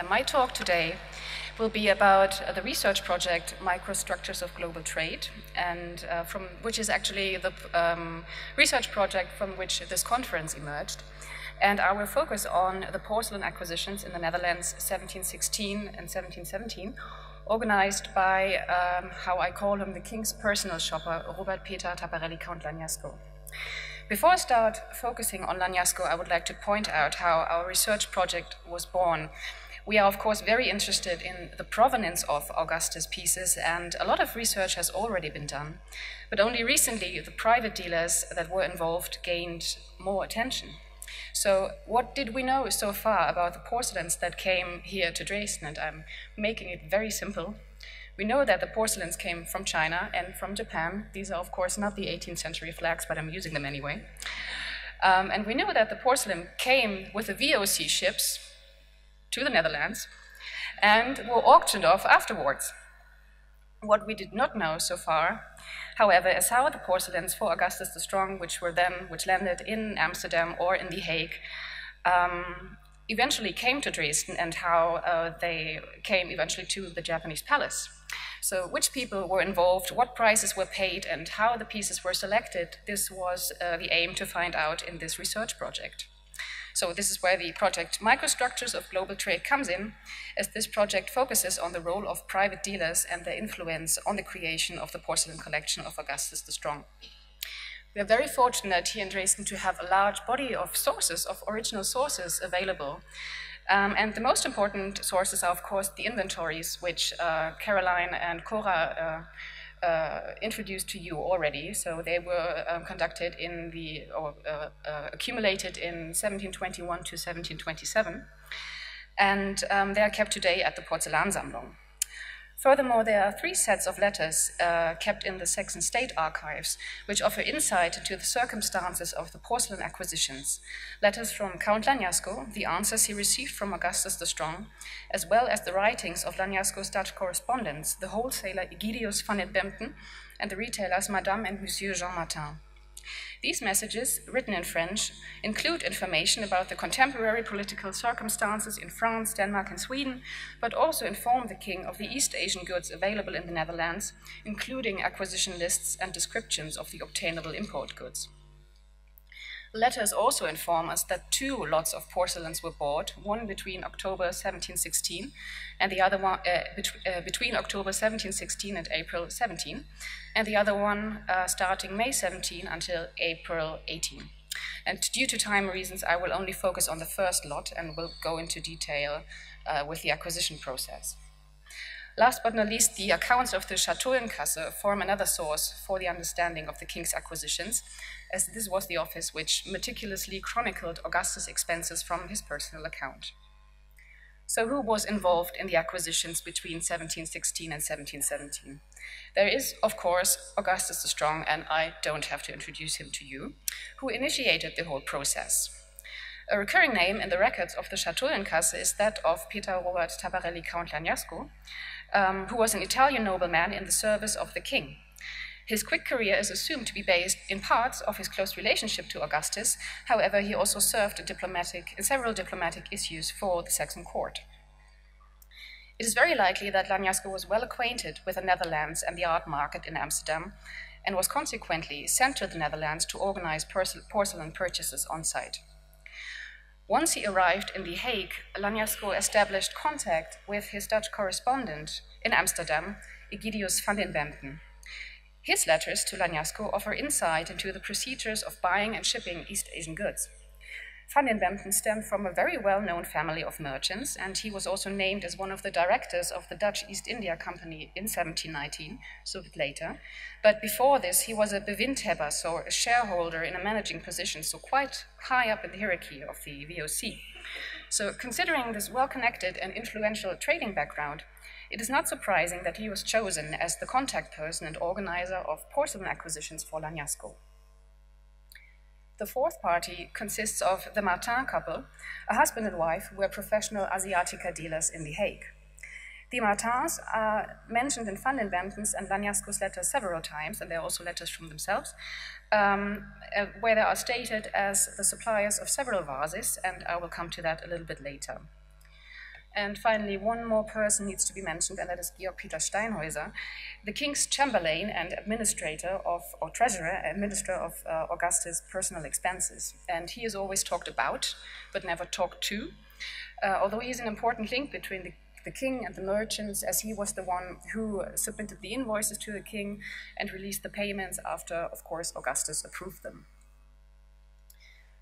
My talk today will be about the research project Microstructures of Global Trade, and which is actually the research project from which this conference emerged. And I will focus on the porcelain acquisitions in the Netherlands 1716 and 1717, organized by, how I call him, the king's personal shopper, Robert Peter Taparelli Count Lagnasco. Before I start focusing on Lagnasco, I would like to point out how our research project was born. We are, of course, very interested in the provenance of Augustus' pieces, and a lot of research has already been done. But only recently, the private dealers that were involved gained more attention. So what did we know so far about the porcelains that came here to Dresden? And I'm making it very simple. We know that the porcelains came from China and from Japan. These are, of course, not the 18th century flags, but I'm using them anyway. And we know that the porcelain came with the VOC ships to the Netherlands and were auctioned off afterwards. What we did not know so far, however, is how the porcelains for Augustus the Strong, which landed in Amsterdam or in The Hague, eventually came to Dresden, and how they came eventually to the Japanese palace. So which people were involved, what prices were paid, and how the pieces were selected, this was the aim to find out in this research project. So this is where the project Microstructures of Global Trade comes in, as this project focuses on the role of private dealers and their influence on the creation of the porcelain collection of Augustus the Strong. We are very fortunate here in Dresden to have a large body of sources, of original sources available. And the most important sources are, of course, the inventories, which Caroline and Cora introduced to you already. So they were conducted accumulated in 1721 to 1727. And they are kept today at the Porzellansammlung. Furthermore, there are 3 sets of letters kept in the Saxon State Archives, which offer insight into the circumstances of the porcelain acquisitions. Letters from Count Lagnasco, the answers he received from Augustus the Strong, as well as the writings of Lagnasco's Dutch correspondents, the wholesaler Egidius van den Bemden, and the retailers Madame and Monsieur Jean Martin. These messages, written in French, include information about the contemporary political circumstances in France, Denmark, and Sweden, but also inform the king of the East Asian goods available in the Netherlands, including acquisition lists and descriptions of the obtainable import goods. The letters also inform us that 2 lots of porcelains were bought, one between October 1716 and the other one between October 1716 and April 17, and the other one starting May 17 until April 18. And due to time reasons, I will only focus on the first lot and will go into detail with the acquisition process. Last but not least, the accounts of the Schatullenkasse form another source for the understanding of the king's acquisitions, as this was the office which meticulously chronicled Augustus' expenses from his personal account. So who was involved in the acquisitions between 1716 and 1717? There is, of course, Augustus the Strong, and I don't have to introduce him to you, who initiated the whole process. A recurring name in the records of the Schatullenkasse is that of Peter Robert Taparelli Count Lagnasco, who was an Italian nobleman in the service of the king. His quick career is assumed to be based in parts of his close relationship to Augustus. However, he also served in several diplomatic issues for the Saxon court. It is very likely that Lagnasco was well acquainted with the Netherlands and the art market in Amsterdam, and was consequently sent to the Netherlands to organize porcelain purchases on site. Once he arrived in The Hague, Lagnasco established contact with his Dutch correspondent in Amsterdam, Egidius van den Bemden. His letters to Lagnasco offer insight into the procedures of buying and shipping East Asian goods. Van den Bemden stemmed from a very well-known family of merchants, and he was also named as one of the directors of the Dutch East India Company in 1719, so a bit later. But before this, he was a bewindhebber, so a shareholder in a managing position, so quite high up in the hierarchy of the VOC. So considering this well-connected and influential trading background, it is not surprising that he was chosen as the contact person and organizer of porcelain acquisitions for Lagnasco. The fourth party consists of the Martin couple, a husband and wife who were professional Asiatica dealers in The Hague. The Martins are mentioned in Van den Bemden's and Lagnasco's letters several times, and there are also letters from themselves, where they are stated as the suppliers of several vases, and I will come to that a little bit later. And finally, one more person needs to be mentioned, and that is Georg Peter Steinhäuser, the king's chamberlain and administrator of, or treasurer and minister of Augustus' personal expenses. And he is always talked about, but never talked to, although he is an important link between the king and the merchants, as he was the one who submitted the invoices to the king and released the payments after, of course, Augustus approved them.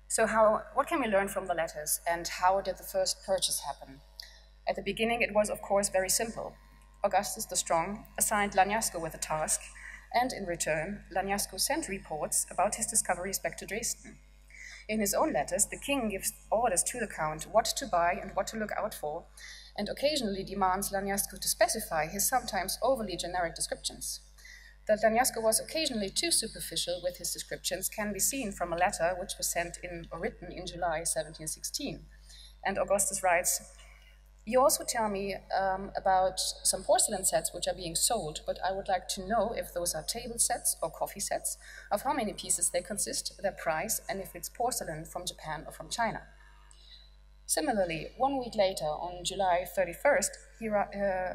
So what can we learn from the letters, and how did the first purchase happen? At the beginning, it was, of course, very simple. Augustus the Strong assigned Lagnasco with a task, and in return, Lagnasco sent reports about his discoveries back to Dresden. In his own letters, the king gives orders to the count what to buy and what to look out for, and occasionally demands Lagnasco to specify his sometimes overly generic descriptions. That Lagnasco was occasionally too superficial with his descriptions can be seen from a letter which was sent in or written in July 1716. And Augustus writes, "You also tell me about some porcelain sets which are being sold, but I would like to know if those are table sets or coffee sets, of how many pieces they consist, their price, and if it's porcelain from Japan or from China." Similarly, 1 week later, on July 31st,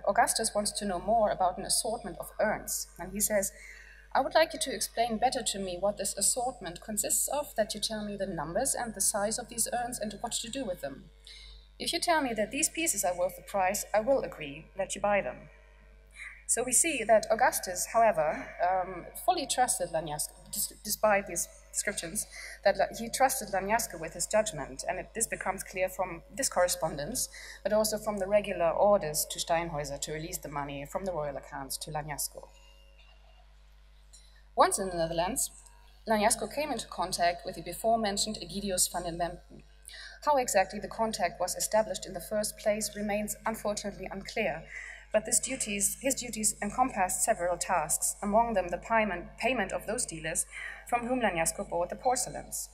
Augustus wants to know more about an assortment of urns. And he says, "I would like you to explain better to me what this assortment consists of, that you tell me the numbers and the size of these urns and what to do with them. If you tell me that these pieces are worth the price, I will agree, let you buy them." So we see that Augustus, however, fully trusted Lagnasco, despite these descriptions, that he trusted Lagnasco with his judgment, and this becomes clear from this correspondence, but also from the regular orders to Steinhäuser to release the money from the royal accounts to Lagnasco. Once in the Netherlands, Lagnasco came into contact with the before-mentioned Egidius van den Bemden. How exactly the contact was established in the first place remains unfortunately unclear, but his duties encompassed several tasks, among them the payment of those dealers from whom Lagnasco bought the porcelains.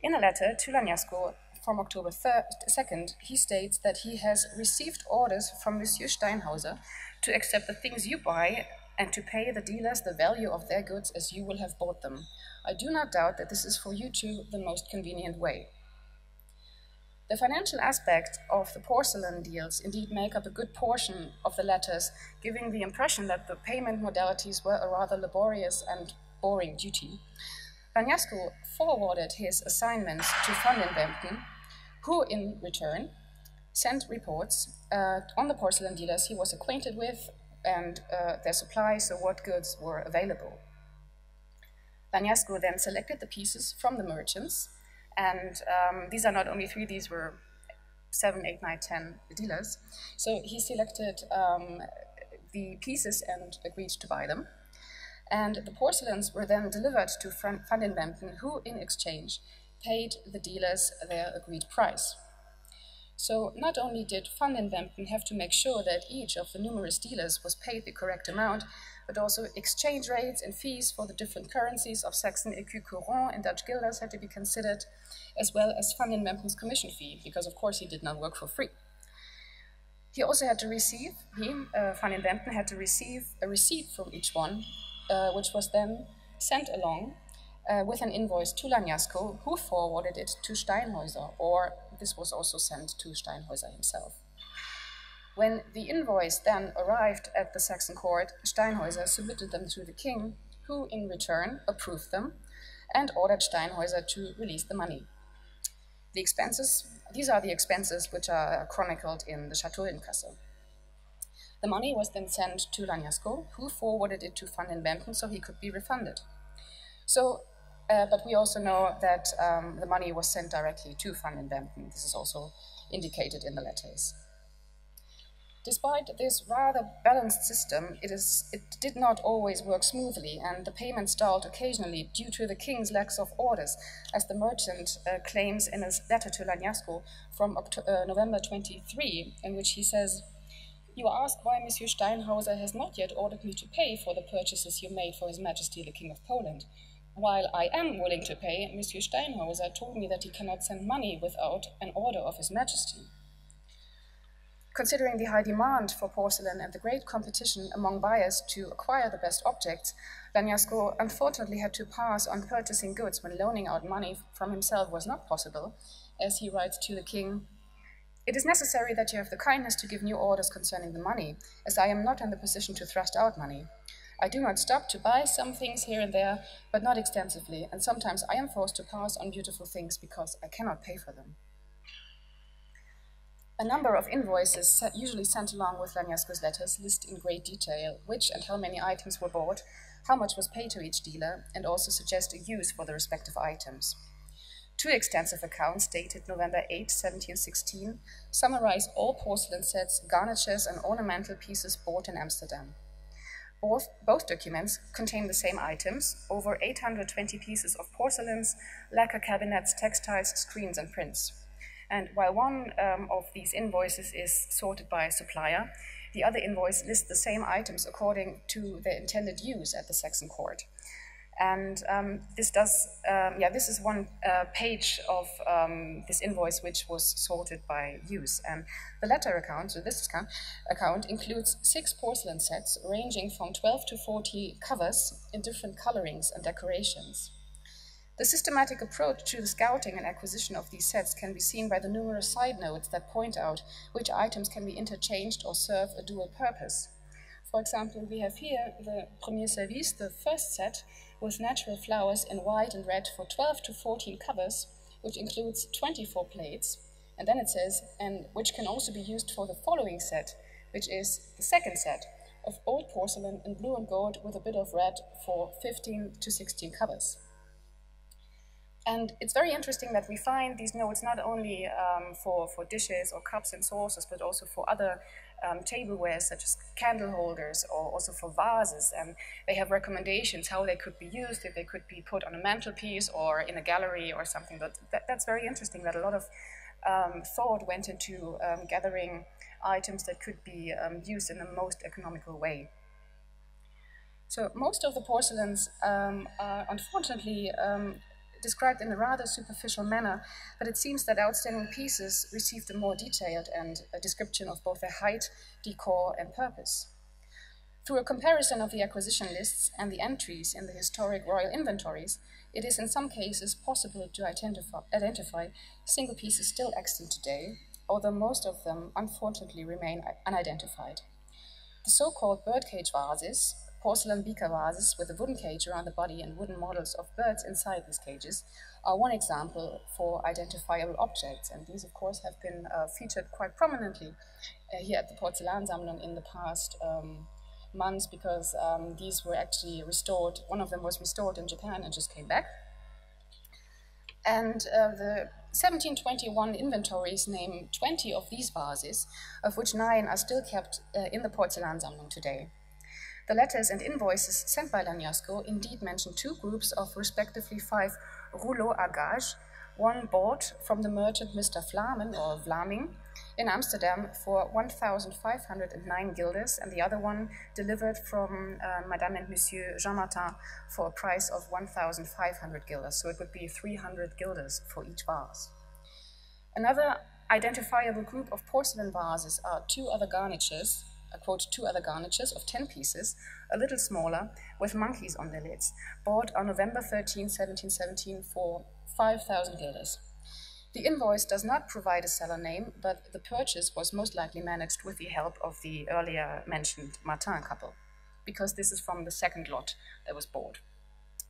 In a letter to Lagnasco from October 2nd, he states that he has received orders from Monsieur Steinhäuser to accept the things you buy and to pay the dealers the value of their goods as you will have bought them. I do not doubt that this is for you too the most convenient way. The financial aspect of the porcelain deals indeed make up a good portion of the letters, giving the impression that the payment modalities were a rather laborious and boring duty. Lagnasco forwarded his assignments to Van den Bemden, who in return sent reports on the porcelain dealers he was acquainted with and their supply, so what goods were available. Lagnasco then selected the pieces from the merchants, and these are not only 3, these were 7, 8, 9, 10 dealers. So he selected the pieces and agreed to buy them. And the porcelains were then delivered to Van den Bemden, who in exchange paid the dealers their agreed price. So not only did Van den Bemden have to make sure that each of the numerous dealers was paid the correct amount, but also exchange rates and fees for the different currencies of Saxon écus courants and Dutch guilders had to be considered, as well as Van den Bemden's commission fee, because of course he did not work for free. He also had to receive, Van den Bemden had to receive a receipt from each one, which was then sent along with an invoice to Lagnasco, who forwarded it to Steinhäuser, or this was also sent to Steinhäuser himself. When the invoice then arrived at the Saxon court, Steinhäuser submitted them to the king, who in return approved them and ordered Steinhäuser to release the money. These are the expenses which are chronicled in the Schatullenkasse. The money was then sent to Lagnasco, who forwarded it to Van den Bemden so he could be refunded. So, but we also know that the money was sent directly to Van den Bemden. This is also indicated in the letters. Despite this rather balanced system, it did not always work smoothly, and the payment stalled occasionally due to the king's lack of orders, as the merchant claims in his letter to Lagnasco from November 23, in which he says, "You ask why Monsieur Steinhäuser has not yet ordered me to pay for the purchases you made for His Majesty the King of Poland. While I am willing to pay, Monsieur Steinhäuser told me that he cannot send money without an order of His Majesty." Considering the high demand for porcelain and the great competition among buyers to acquire the best objects, Lagnasco unfortunately had to pass on purchasing goods when loaning out money from himself was not possible, as he writes to the king, It is necessary that you have the kindness to give new orders concerning the money, as I am not in the position to thrust out money. I do not stop to buy some things here and there, but not extensively, and sometimes I am forced to pass on beautiful things because I cannot pay for them. A number of invoices usually sent along with Lagnasco's letters list in great detail which and how many items were bought, how much was paid to each dealer, and also suggest a use for the respective items. Two extensive accounts dated November 8, 1716, summarize all porcelain sets, garnitures, and ornamental pieces bought in Amsterdam. Both documents contain the same items, over 820 pieces of porcelains, lacquer cabinets, textiles, screens, and prints. And while one of these invoices is sorted by supplier, the other invoice lists the same items according to their intended use at the Saxon court. And this is one page of this invoice which was sorted by use. And the latter account, so this account includes 6 porcelain sets ranging from 12 to 40 covers in different colorings and decorations. The systematic approach to the scouting and acquisition of these sets can be seen by the numerous side notes that point out which items can be interchanged or serve a dual purpose. For example, we have here the premier service, the first set, with natural flowers in white and red for 12 to 14 covers, which includes 24 plates. And then it says, and which can also be used for the following set, which is the second set, of old porcelain in blue and gold with a bit of red for 15 to 16 covers. And it's very interesting that we find these notes not only for dishes or cups and saucers, but also for other tableware such as candle holders or also for vases. And they have recommendations how they could be used, if they could be put on a mantelpiece or in a gallery or something. But that's very interesting that a lot of thought went into gathering items that could be used in the most economical way. So most of the porcelains are unfortunately described in a rather superficial manner, but it seems that outstanding pieces received a more detailed and a description of both their height, decor, and purpose. Through a comparison of the acquisition lists and the entries in the historic royal inventories, it is in some cases possible to identify single pieces still extant today, although most of them unfortunately remain unidentified. The so-called birdcage vases, porcelain beaker vases with a wooden cage around the body and wooden models of birds inside these cages, are one example for identifiable objects, and these of course have been featured quite prominently here at the Porzellansammlung in the past months, because these were actually restored. One of them was restored in Japan and just came back. And the 1721 inventories name 20 of these vases, of which 9 are still kept in the Porzellansammlung today. The letters and invoices sent by Lagnasco indeed mention 2 groups of respectively 5 rouleaux à gage, one bought from the merchant Mr. Vlamen or Vlaming in Amsterdam for 1,509 guilders, and the other one delivered from Madame and Monsieur Jean Martin for a price of 1,500 guilders, so it would be 300 guilders for each vase. Another identifiable group of porcelain vases are 2 other garnitures, I quote, 2 other garnitures of 10 pieces, a little smaller, with monkeys on their lids, bought on November 13, 1717 for 5,000 guilders. The invoice does not provide a seller name, but the purchase was most likely managed with the help of the earlier mentioned Martin couple, because this is from the second lot that was bought.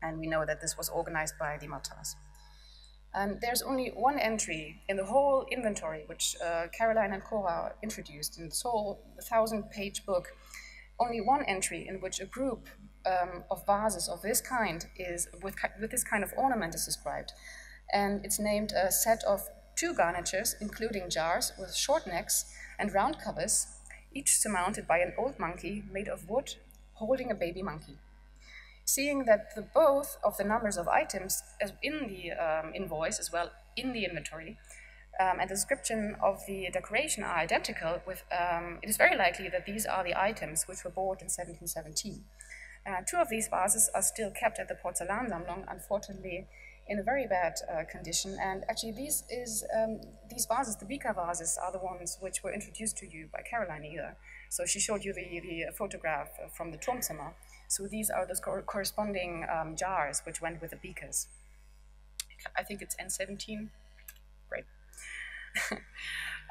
And we know that this was organized by the Martins. There's only one entry in the whole inventory, which Caroline and Cora introduced in this whole 1,000-page book, only one entry in which a group of vases of this kind is, with this kind of ornament is described. And it's named a set of 2 garnitures, including jars with short necks and round covers, each surmounted by an old monkey made of wood holding a baby monkey. Seeing that both of the numbers of items in the invoice as well in the inventory and the description of the decoration are identical, it is very likely that these are the items which were bought in 1717. 2 of these vases are still kept at the Porzellansammlung, unfortunately in a very bad condition, and actually these vases, the beaker vases, are the ones which were introduced to you by Caroline either. So she showed you the photograph from the Turmzimmer. So these are the corresponding jars which went with the beakers. I think it's N17. Great.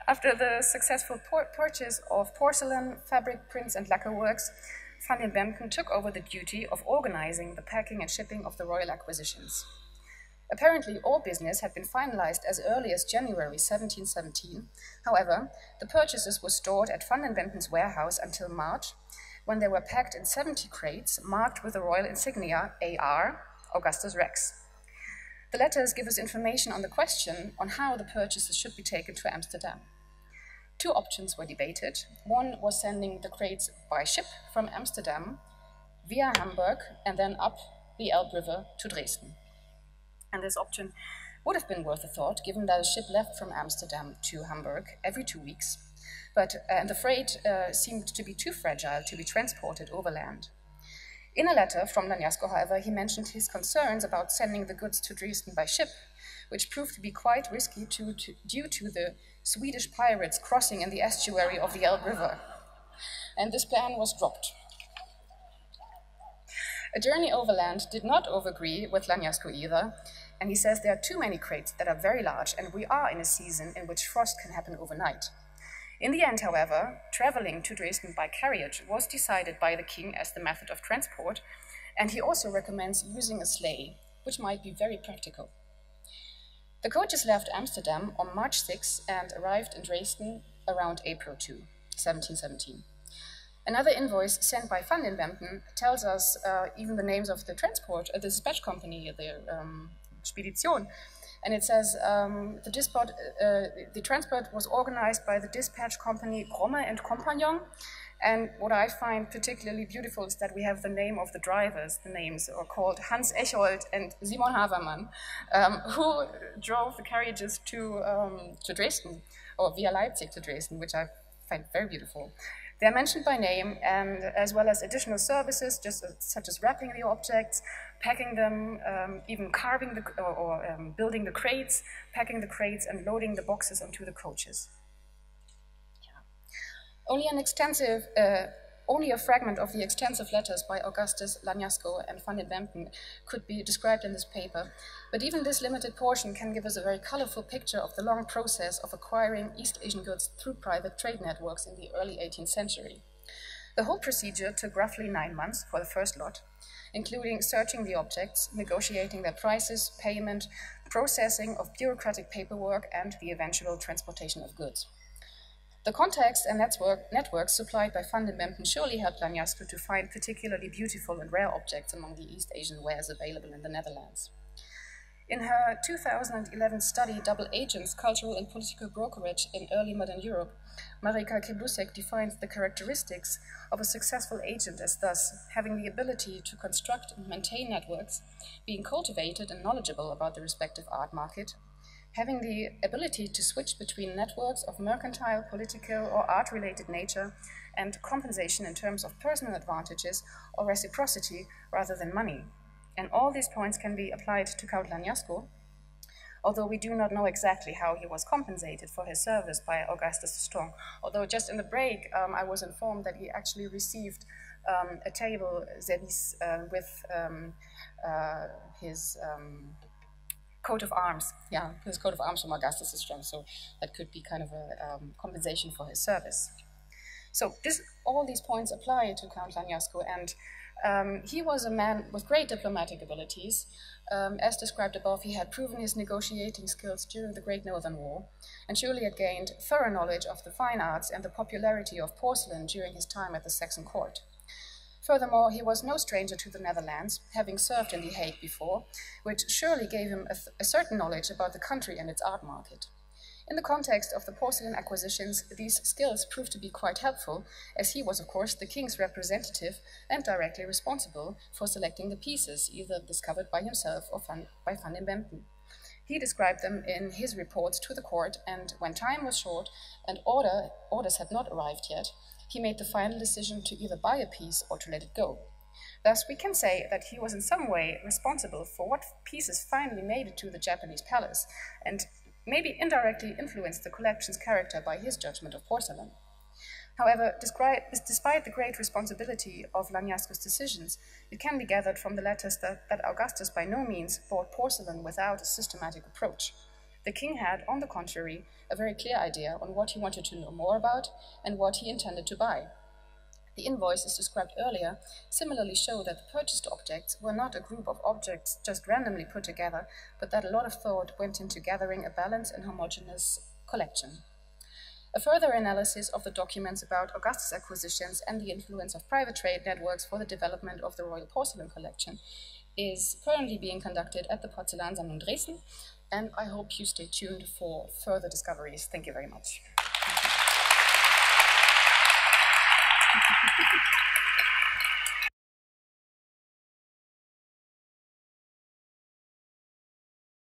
After the successful purchase of porcelain, fabric, prints, and lacquer works, Van den Bemden took over the duty of organizing the packing and shipping of the royal acquisitions. Apparently, all business had been finalized as early as January 1717. However, the purchases were stored at Van den Bemden's warehouse until March, when they were packed in 70 crates marked with the royal insignia AR, Augustus Rex. The letters give us information on the question on how the purchases should be taken to Amsterdam. Two options were debated. One was sending the crates by ship from Amsterdam via Hamburg and then up the Elbe River to Dresden. And this option would have been worth a thought, given that a ship left from Amsterdam to Hamburg every 2 weeks, but the freight seemed to be too fragile to be transported overland. In a letter from Lagnasco, however, he mentioned his concerns about sending the goods to Dresden by ship, which proved to be quite risky due to the Swedish pirates crossing in the estuary of the Elbe River. And this plan was dropped. A journey overland did not overagree with Lagnasco either, and he says there are too many crates that are very large, and we are in a season in which frost can happen overnight. In the end, however, traveling to Dresden by carriage was decided by the king as the method of transport, and he also recommends using a sleigh, which might be very practical. The coaches left Amsterdam on March 6 and arrived in Dresden around April 2, 1717. Another invoice sent by Van den Bemden tells us even the names of the transport, the dispatch company, the Spedition, and it says the transport was organized by the dispatch company Gromme and Compagnon. And what I find particularly beautiful is that we have the name of the drivers. The names are called Hans Echold and Simon Havermann, who drove the carriages to Dresden, or via Leipzig to Dresden, which I find very beautiful. They are mentioned by name, and as well as additional services, such as wrapping the objects, packing them, even carving building the crates, packing the crates, and loading the boxes onto the coaches. Only a fragment of the extensive letters by Augustus, Lagnasco, and Van den Bemden could be described in this paper, but even this limited portion can give us a very colorful picture of the long process of acquiring East Asian goods through private trade networks in the early 18th century. The whole procedure took roughly 9 months for the first lot, including searching the objects, negotiating their prices, payment, processing of bureaucratic paperwork, and the eventual transportation of goods. The context and networks supplied by Van den Bemden surely helped Lagnasco to find particularly beautiful and rare objects among the East Asian wares available in the Netherlands. In her 2011 study, Double Agents, Cultural and Political Brokerage in Early Modern Europe, Marika Kebusek defines the characteristics of a successful agent as thus having the ability to construct and maintain networks, being cultivated and knowledgeable about the respective art market, having the ability to switch between networks of mercantile, political, or art-related nature, and compensation in terms of personal advantages or reciprocity rather than money. And all these points can be applied to Count Lagnasco, although we do not know exactly how he was compensated for his service by Augustus the Strong. Although just in the break, I was informed that he actually received a table service with his coat of arms, his coat of arms from Augustus the Strong, so that could be kind of a compensation for his service. So all these points apply to Count Lagnasco, and he was a man with great diplomatic abilities. As described above, he had proven his negotiating skills during the Great Northern War, and surely had gained thorough knowledge of the fine arts and the popularity of porcelain during his time at the Saxon court. Furthermore, he was no stranger to the Netherlands, having served in The Hague before, which surely gave him a certain knowledge about the country and its art market. In the context of the porcelain acquisitions, these skills proved to be quite helpful, as he was, of course, the king's representative and directly responsible for selecting the pieces, either discovered by himself or by Van den Bemden. He described them in his reports to the court, and when time was short and orders had not arrived yet, he made the final decision to either buy a piece or to let it go. Thus, we can say that he was in some way responsible for what pieces finally made it to the Japanese palace, and maybe indirectly influenced the collection's character by his judgment of porcelain. However, despite the great responsibility of Lagnasco's decisions, it can be gathered from the letters that Augustus by no means bought porcelain without a systematic approach. The king had, on the contrary, a very clear idea on what he wanted to know more about and what he intended to buy. The invoices described earlier similarly show that the purchased objects were not a group of objects just randomly put together, but that a lot of thought went into gathering a balanced and homogeneous collection. A further analysis of the documents about Augustus' acquisitions and the influence of private trade networks for the development of the royal porcelain collection is currently being conducted at the Porzellansammlung Dresden, and I hope you stay tuned for further discoveries. Thank you very much.